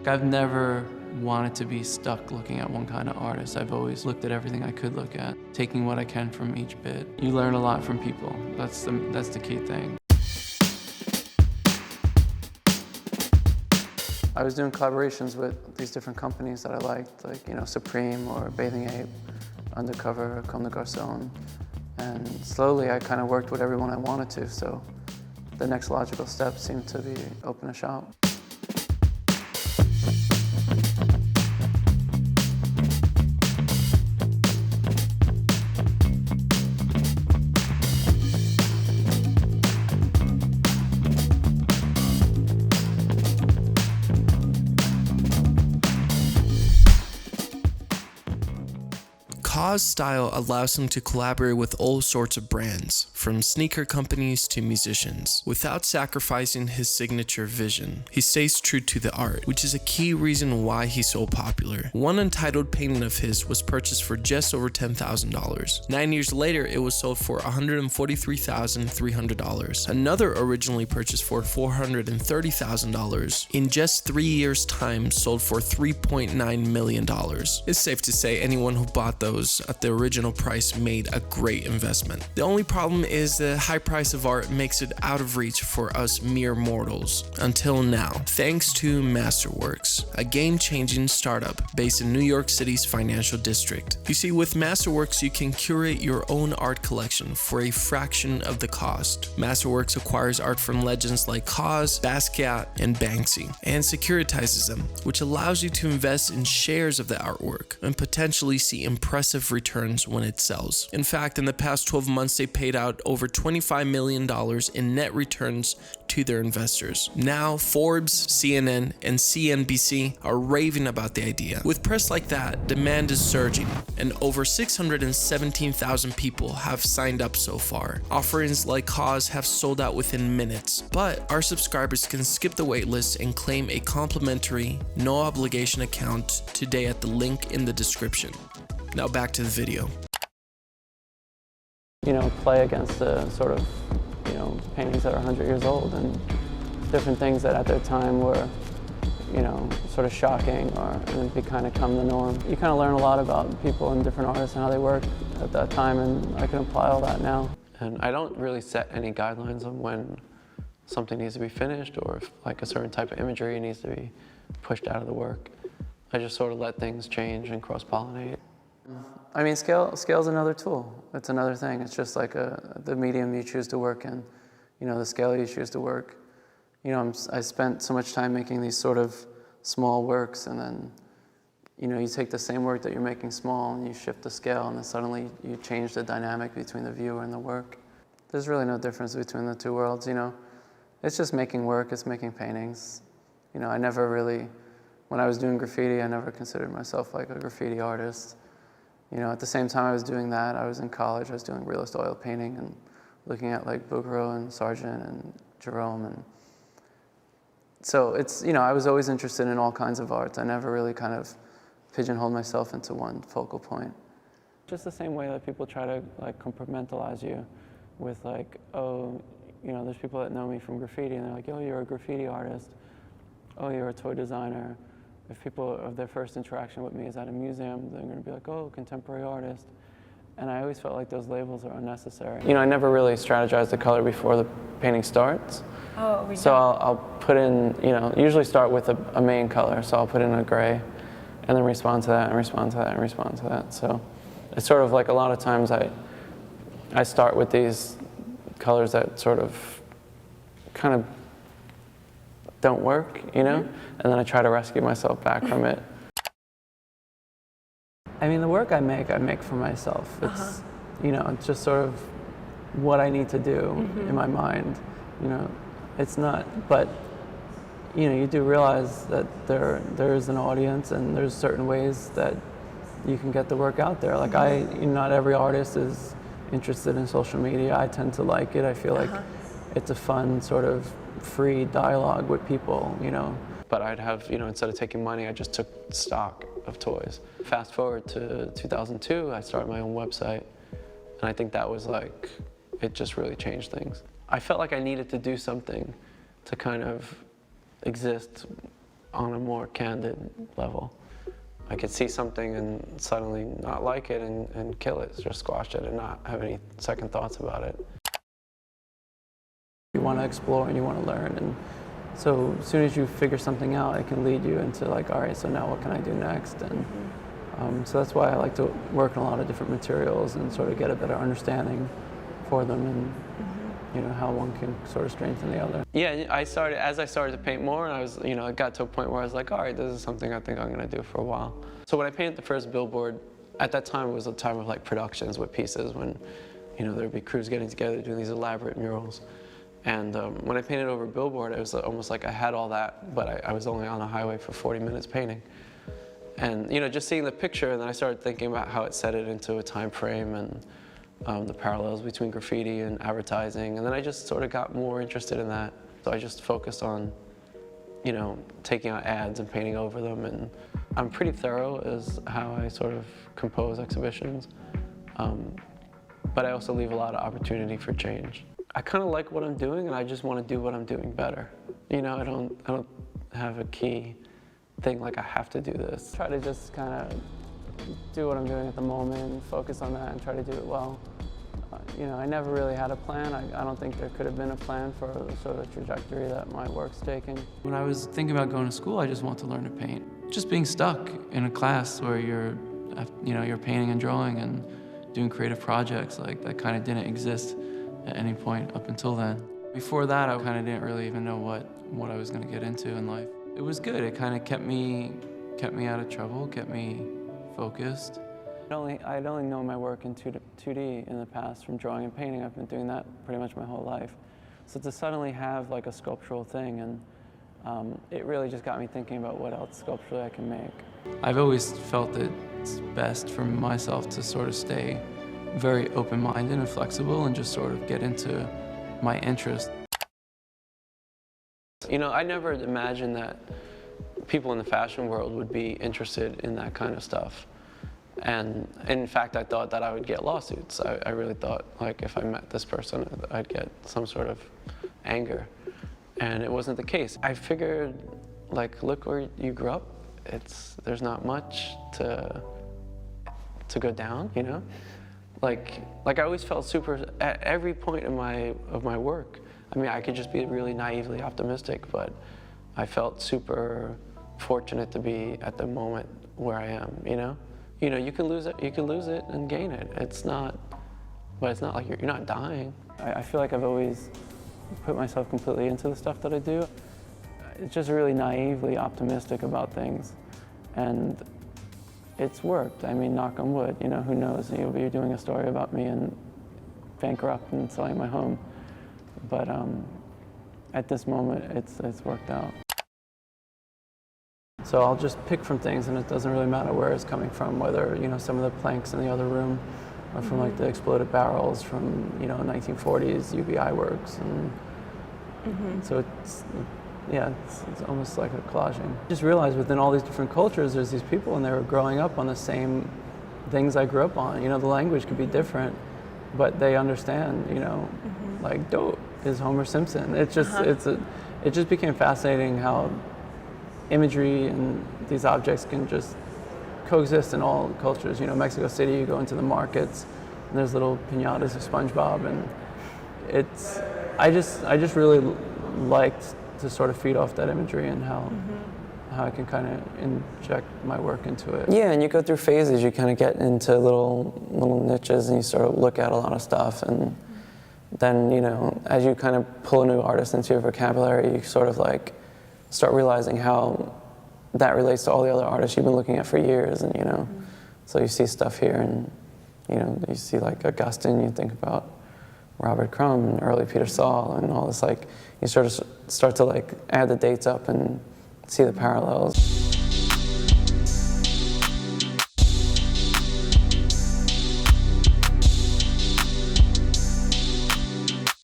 I've never wanted to be stuck looking at one kind of artist. I've always looked at everything I could look at, taking what I can from each bit. You learn a lot from people. That's the key thing. I was doing collaborations with these different companies that I liked, like, you know, Supreme or Bathing Ape, Undercover, COMME, GARÇONS. And slowly I kind of worked with everyone I wanted to, so the next logical step seemed to be open a shop. Kaws' style allows him to collaborate with all sorts of brands, from sneaker companies to musicians, without sacrificing his signature vision. He stays true to the art, which is a key reason why he's so popular. One untitled painting of his was purchased for just over $10,000. 9 years later, it was sold for $143,300. Another originally purchased for $430,000, in just 3 years' time sold for $3.9 million. It's safe to say anyone who bought those at the original price made a great investment. The only problem is the high price of art makes it out of reach for us mere mortals. Until now, thanks to Masterworks, a game-changing startup based in New York City's financial district. You see, with Masterworks, you can curate your own art collection for a fraction of the cost. Masterworks acquires art from legends like Kaws, Basquiat, and Banksy, and securitizes them, which allows you to invest in shares of the artwork and potentially see impressive returns when it sells. In fact, in the past 12 months, they paid out over $25 million in net returns to their investors. Now, Forbes, CNN, and CNBC are raving about the idea. With press like that, demand is surging, and over 617,000 people have signed up so far. Offerings like Kaws have sold out within minutes, but our subscribers can skip the waitlist and claim a complimentary, no-obligation account today at the link in the description. Now back to the video. You know, play against the sort of, you know, paintings that are 100 years old and different things that at their time were, you know, sort of shocking or and become the norm. You kind of learn a lot about people and different artists and how they work at that time, and I can apply all that now. And I don't really set any guidelines on when something needs to be finished or if like a certain type of imagery needs to be pushed out of the work. I just sort of let things change and cross-pollinate. I mean, scale's another tool. It's another thing. It's just like the medium you choose to work in, you know, the scale you choose to work. You know, I spent so much time making these sort of small works, and then, you know, you take the same work that you're making small and you shift the scale, and then suddenly you change the dynamic between the viewer and the work. There's really no difference between the two worlds, you know. It's just making work, it's making paintings. You know, I never really, when I was doing graffiti, I never considered myself like a graffiti artist. You know, at the same time I was doing that, I was in college, I was doing realist oil painting and looking at like Bouguereau and Sargent and Jerome. And so it's, you know, I was always interested in all kinds of art. I never really kind of pigeonholed myself into one focal point. Just the same way that people try to like compartmentalize you with like, oh, you know, there's people that know me from graffiti and they're like, oh, you're a graffiti artist. Oh, you're a toy designer. If people, of their first interaction with me is at a museum, they're going to be like, oh, contemporary artist. And I always felt like those labels are unnecessary. You know, I never really strategize the color before the painting starts. Oh, we So I'll put in, you know, usually start with a main color. So I'll put in a gray and then respond to that and respond to that and respond to that. So it's sort of like a lot of times I start with these colors that sort of kind of don't work, you know? And then I try to rescue myself back from it. I mean, the work I make for myself. It's, you know, it's just sort of what I need to do in my mind, you know? It's not, but, you know, you do realize that there is an audience and there's certain ways that you can get the work out there. Like not every artist is interested in social media. I tend to like it. I feel like it's a fun sort of free dialogue with people, you know. But I'd have, you know, instead of taking money, I just took stock of toys. Fast forward to 2002, I started my own website. And I think that was like, it just really changed things. I felt like I needed to do something to kind of exist on a more candid level. I could see something and suddenly not like it and kill it, just squash it and not have any second thoughts about it. You want to explore and you want to learn, and so as soon as you figure something out, it can lead you into like, all right, so now what can I do next? And so that's why I like to work on a lot of different materials and sort of get a better understanding for them, and you know, how one can sort of strengthen the other. Yeah, as I started to paint more, and I was, you know, it got to a point where I was like, all right, this is something I think I'm going to do for a while. So when I painted the first billboard, at that time it was a time of like productions with pieces, when, you know, there'd be crews getting together doing these elaborate murals. And when I painted over billboard, it was almost like I had all that, but I was only on a highway for 40 minutes painting. And, you know, just seeing the picture, and then I started thinking about how it set it into a time frame, and the parallels between graffiti and advertising, and then I just sort of got more interested in that. So I just focused on, you know, taking out ads and painting over them, and I'm pretty thorough is how I sort of compose exhibitions, but I also leave a lot of opportunity for change. I kind of like what I'm doing, and I just want to do what I'm doing better. You know, I don't have a key thing like I have to do this. Try to just kind of do what I'm doing at the moment and focus on that and try to do it well. You know, I never really had a plan. I don't think there could have been a plan for the sort of trajectory that my work's taking. When I was thinking about going to school, I just wanted to learn to paint. Just being stuck in a class where you're painting and drawing and doing creative projects, like that kind of didn't exist at any point up until then. Before that, I kind of didn't really even know what I was going to get into in life. It was good. It kind of kept me out of trouble, kept me focused. I'd only known my work in 2D in the past from drawing and painting. I've been doing that pretty much my whole life. So to suddenly have like a sculptural thing, and it really just got me thinking about what else sculpturally I can make. I've always felt that it's best for myself to sort of stay very open-minded and flexible and just sort of get into my interest. You know, I never imagined that people in the fashion world would be interested in that kind of stuff. And in fact, I thought that I would get lawsuits. I really thought, like, if I met this person, I'd get some sort of anger. And it wasn't the case. I figured, like, look where you grew up. There's not much to go down, you know? Like I always felt super, at every point of my work. I mean, I could just be really naively optimistic, but I felt super fortunate to be at the moment where I am, you know? You know, you can lose it and gain it. But it's not like you're not dying. I feel like I've always put myself completely into the stuff that I do. It's just really naively optimistic about things. And it's worked. I mean, knock on wood, you know, who knows? You'll be doing a story about me and bankrupt and selling my home. But at this moment, it's worked out. So I'll just pick from things, and it doesn't really matter where it's coming from, whether, you know, some of the planks in the other room are from like the exploded barrels from, you know, 1940s UBI works. And so it's almost like a collaging. I just realized within all these different cultures, there's these people, and they were growing up on the same things I grew up on. You know, the language could be different, but they understand, you know, like dope is Homer Simpson. It's just, it just became fascinating how imagery and these objects can just coexist in all cultures. You know, Mexico City, you go into the markets, and there's little piñatas of SpongeBob, and I just really liked to sort of feed off that imagery and how I can kind of inject my work into it. Yeah, and you go through phases. You kind of get into little niches, and you sort of look at a lot of stuff, and then, you know, as you kind of pull a new artist into your vocabulary, you sort of like start realizing how that relates to all the other artists you've been looking at for years, and, you know, so you see stuff here, and, you know, you see like Augustine, you think about Robert Crumb and early Peter Saul and all this, like, you sort of start to like add the dates up and see the parallels.